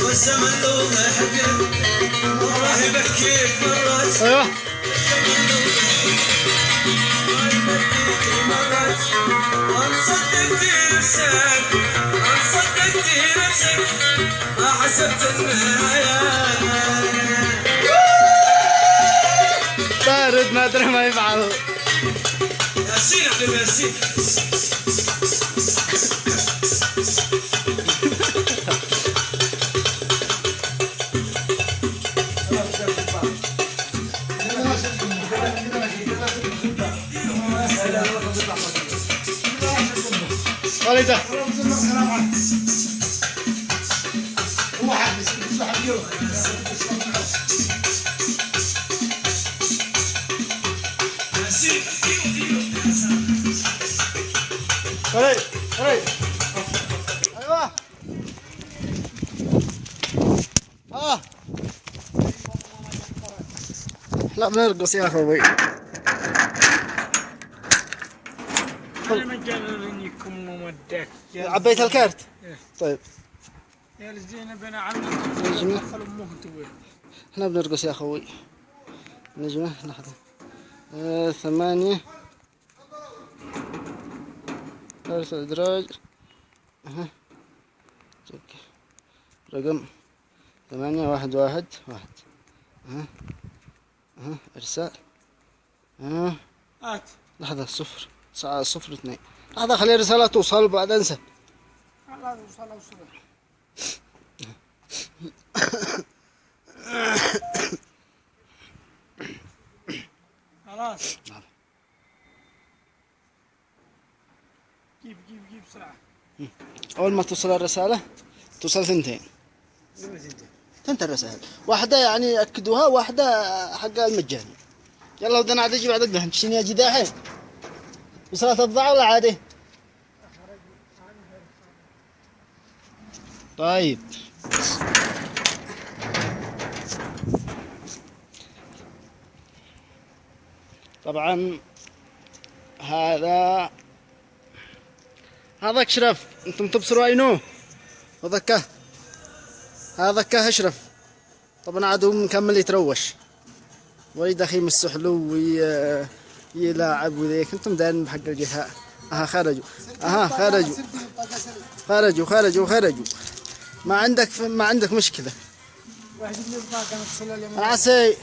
والزمن لو حقك والله يبكيك مرات. ايوه ما حسبت المرايا بارد ما ادري ما يفعل. ياسين حبيبي ياسين. وليده وليد وليد ايوه لا بنرقص يا اخوي. انا مجال انكم مودك عبيت الكارت؟ طيب يا الزينب انا عمي نجمة دخل امه توي. احنا بنرقص يا اخوي. نجمة لحظة 8 ثالث ادراج اها رقم 8 1 1 1 اها ارسال هات لحظة 0 0 2 لحظة خلي الرسالة توصل بعد انسى. خلاص وصل خلاص جيب بسرعة. أول ما توصل الرسالة توصل ثنتين الرسائل، واحدة يعني يأكدوها واحدة حق المجاني. يلا بدنا عاد أجي بعد الدهن شنو أجي دحين وصلت الضاعة ولا عادي؟ طيب طبعا هذا اشرف انتم تبصروا عينوه هذاك اشرف. طبعا عاد هو مكمل يتروش ويدخيم السحلو ويلاعب وذيك. انتم دايرين بحق الجهة. خرجوا خرجوا. ما عندك مشكلة. واحد من الباقي نتصل عسير